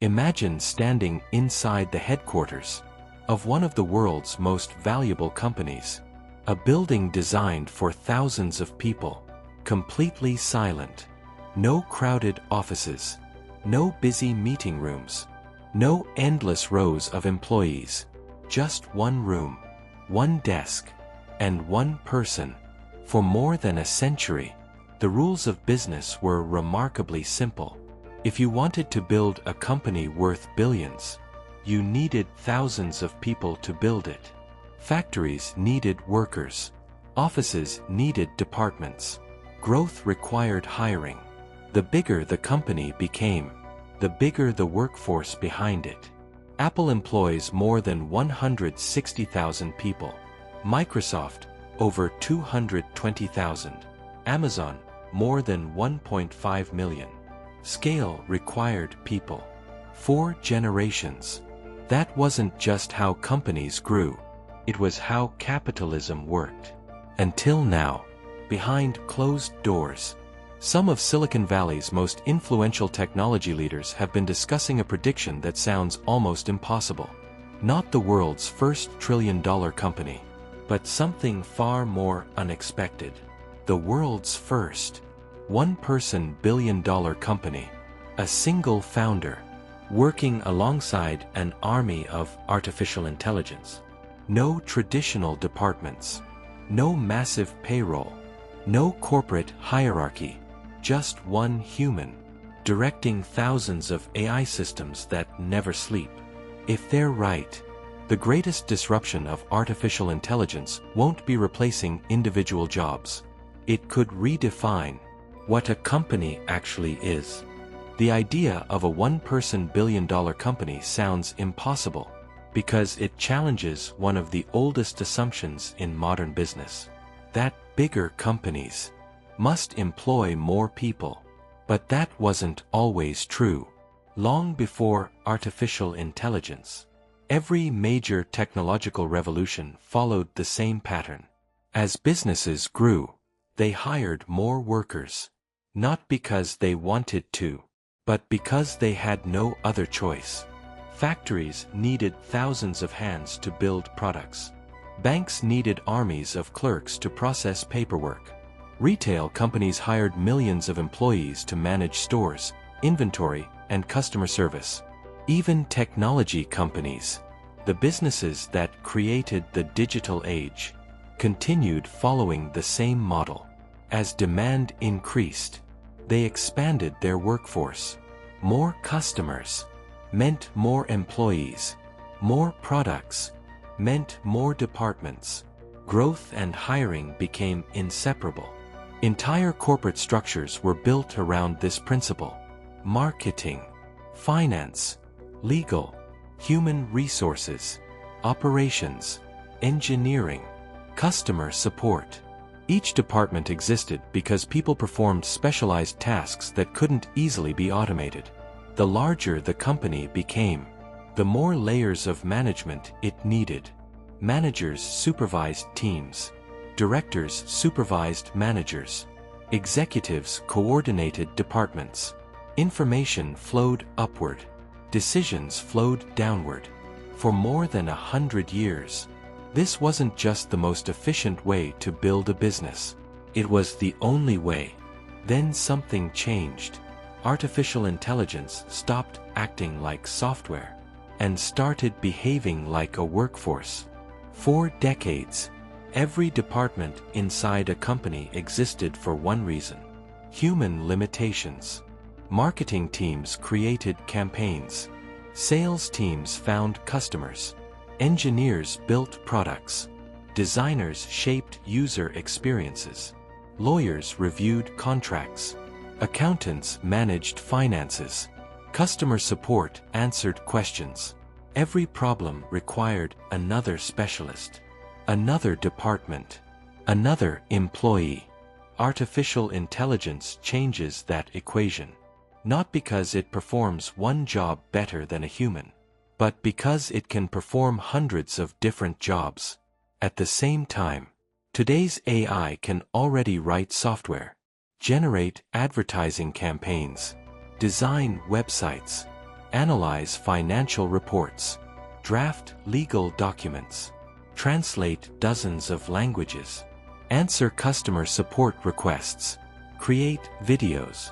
Imagine standing inside the headquarters of one of the world's most valuable companies. A building designed for thousands of people, completely silent. No crowded offices, no busy meeting rooms, no endless rows of employees. Just one room, one desk, and one person. For more than a century, the rules of business were remarkably simple. If you wanted to build a company worth billions, you needed thousands of people to build it. Factories needed workers. Offices needed departments. Growth required hiring. The bigger the company became, the bigger the workforce behind it. Apple employs more than 160,000 people. Microsoft, over 220,000. Amazon, more than 1.5 million. Scale required people. 4 generations. That wasn't just how companies grew. It was how capitalism worked. Until now, behind closed doors, some of Silicon Valley's most influential technology leaders have been discussing a prediction that sounds almost impossible. Not the world's first trillion-dollar company, but something far more unexpected. The world's first one-person billion-dollar company. A single founder, working alongside an army of artificial intelligence. No traditional departments. No massive payroll. No corporate hierarchy. Just one human, directing thousands of AI systems that never sleep. If they're right, the greatest disruption of artificial intelligence won't be replacing individual jobs. It could redefine what a company actually is. The idea of a one-person billion-dollar company sounds impossible, because it challenges one of the oldest assumptions in modern business, that bigger companies must employ more people. But that wasn't always true. Long before artificial intelligence, every major technological revolution followed the same pattern. As businesses grew, they hired more workers, not because they wanted to, but because they had no other choice. Factories needed thousands of hands to build products. Banks needed armies of clerks to process paperwork. Retail companies hired millions of employees to manage stores, inventory, and customer service. Even technology companies, the businesses that created the digital age, continued following the same model. As demand increased, they expanded their workforce. More customers meant more employees. More products meant more departments. Growth and hiring became inseparable. Entire corporate structures were built around this principle. Marketing, finance, legal, human resources, operations, engineering, customer support. Each department existed because people performed specialized tasks that couldn't easily be automated. The larger the company became, the more layers of management it needed. Managers supervised teams. Directors supervised managers. Executives coordinated departments. Information flowed upward. Decisions flowed downward. For more than 100 years, this wasn't just the most efficient way to build a business. It was the only way. Then something changed. Artificial intelligence stopped acting like software and started behaving like a workforce. For decades, every department inside a company existed for one reason: human limitations. Marketing teams created campaigns. Sales teams found customers. Engineers built products. Designers shaped user experiences. Lawyers reviewed contracts. Accountants managed finances. Customer support answered questions. Every problem required another specialist, another department, another employee. Artificial intelligence changes that equation, not because it performs one job better than a human, but because it can perform hundreds of different jobs at the same time. Today's AI can already write software, generate advertising campaigns, design websites, analyze financial reports, draft legal documents, translate dozens of languages, answer customer support requests, create videos,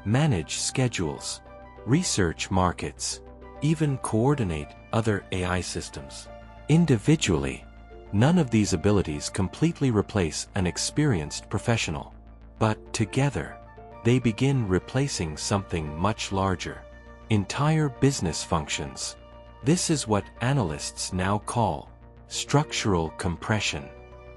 manage schedules, research markets, even coordinate other AI systems. Individually, none of these abilities completely replace an experienced professional. But together, they begin replacing something much larger: entire business functions. This is what analysts now call structural compression.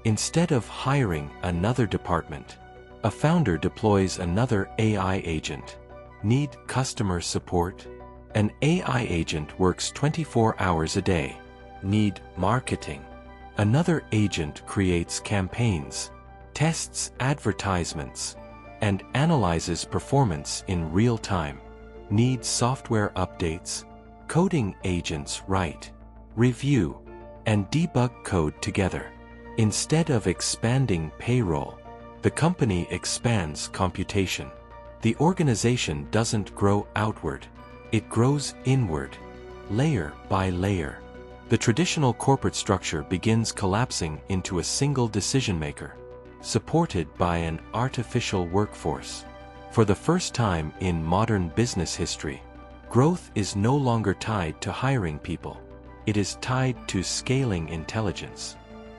Instead of hiring another department, a founder deploys another AI agent. Need customer support? An AI agent works 24 hours a day. Need marketing? Another agent creates campaigns, tests advertisements, and analyzes performance in real time. Need software updates? Coding agents write, review, and debug code together. Instead of expanding payroll, the company expands computation. The organization doesn't grow outward, it grows inward, layer by layer. The traditional corporate structure begins collapsing into a single decision-maker, supported by an artificial workforce. For the first time in modern business history, growth is no longer tied to hiring people. It is tied to scaling intelligence.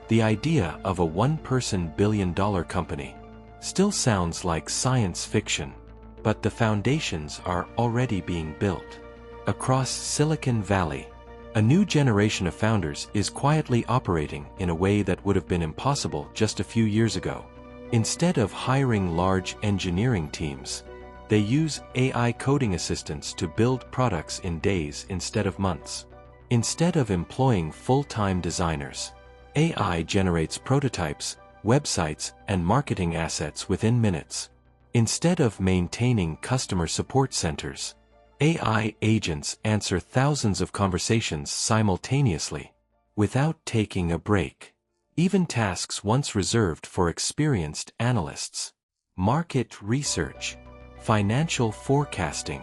The idea of a one-person billion-dollar company still sounds like science fiction, but the foundations are already being built. Across Silicon Valley, a new generation of founders is quietly operating in a way that would have been impossible just a few years ago. Instead of hiring large engineering teams, they use AI coding assistants to build products in days instead of months. Instead of employing full-time designers, AI generates prototypes, websites, and marketing assets within minutes. Instead of maintaining customer support centers, AI agents answer thousands of conversations simultaneously, without taking a break. Even tasks once reserved for experienced analysts, market research, financial forecasting,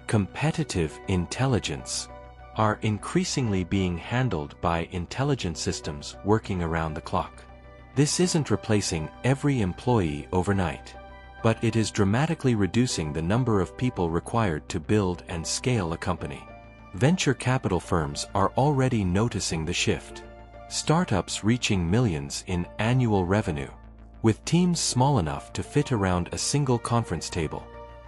competitive intelligence, are increasingly being handled by intelligent systems working around the clock. This isn't replacing every employee overnight, but it is dramatically reducing the number of people required to build and scale a company. Venture capital firms are already noticing the shift. Startups reaching millions in annual revenue, with teams small enough to fit around a single conference table.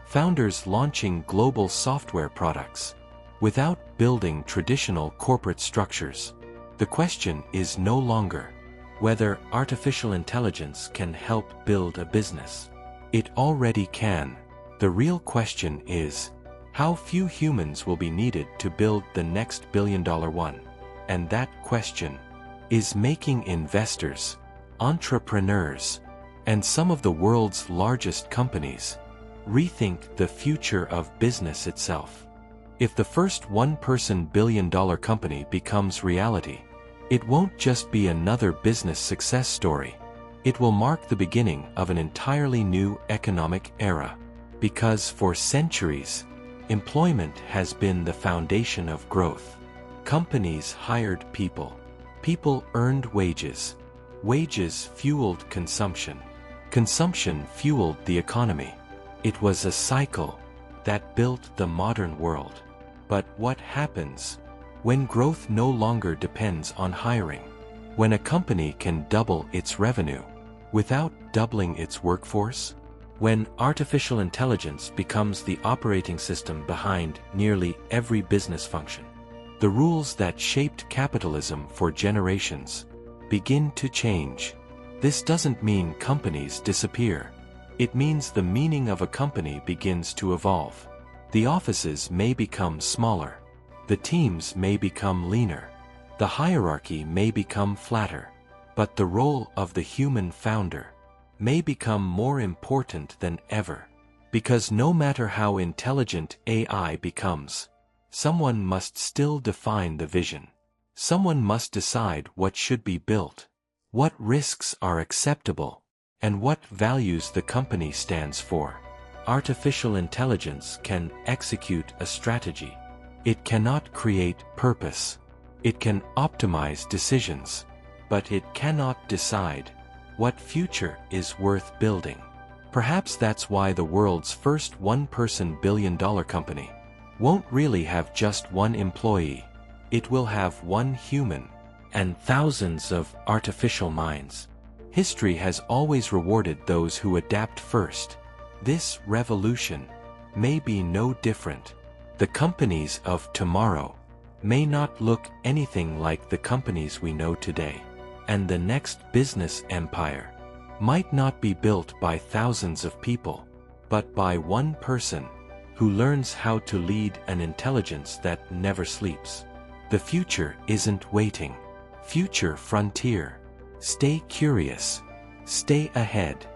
Founders launching global software products, without building traditional corporate structures. The question is no longer whether artificial intelligence can help build a business. It already can. The real question is, how few humans will be needed to build the next billion-dollar one? And that question is making investors, entrepreneurs, and some of the world's largest companies rethink the future of business itself. If the first one-person billion-dollar company becomes reality, it won't just be another business success story. It will mark the beginning of an entirely new economic era. Because for centuries, employment has been the foundation of growth. Companies hired people. People earned wages. Wages fueled consumption. Consumption fueled the economy. It was a cycle that built the modern world. But what happens when growth no longer depends on hiring? When a company can double its revenue without doubling its workforce? When artificial intelligence becomes the operating system behind nearly every business function? The rules that shaped capitalism for generations begin to change. This doesn't mean companies disappear. It means the meaning of a company begins to evolve. The offices may become smaller. The teams may become leaner. The hierarchy may become flatter. But the role of the human founder may become more important than ever. Because no matter how intelligent AI becomes, someone must still define the vision. Someone must decide what should be built, what risks are acceptable, and what values the company stands for. Artificial intelligence can execute a strategy. It cannot create purpose. It can optimize decisions, but it cannot decide what future is worth building. Perhaps that's why the world's first one-person billion-dollar company won't really have just one employee. It will have one human and thousands of artificial minds. History has always rewarded those who adapt first. This revolution may be no different. The companies of tomorrow may not look anything like the companies we know today. And the next business empire might not be built by thousands of people, but by one person who learns how to lead an intelligence that never sleeps. The future isn't waiting. Future frontier. Stay curious. Stay ahead.